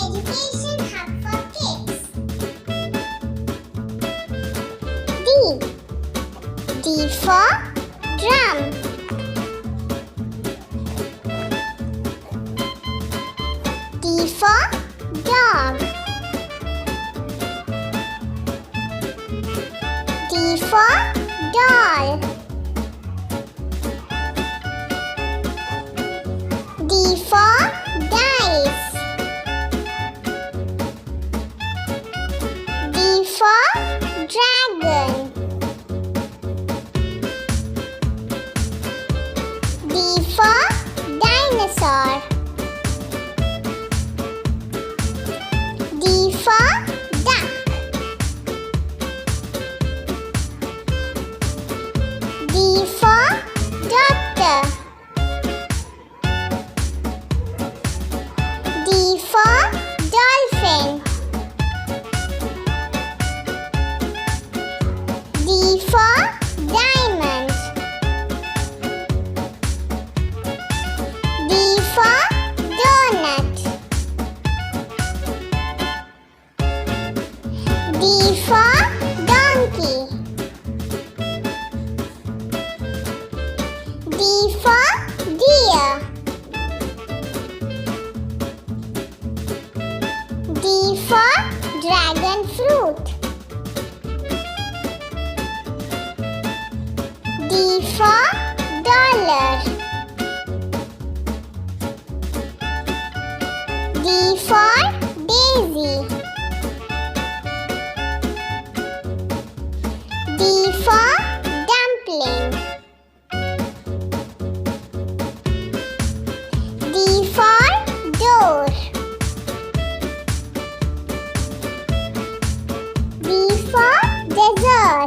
education hub for kids. D. D for drum. D for dog. D for doll. D for dice. D for dragon. D for dinosaur. D for duck. D for doctor. D for dolphin. D for diamond. D for donut. D for donkey. D for deer. D for dragon fruit. D for dollar. D for daisy. D for dumpling. D for door. D for dessert.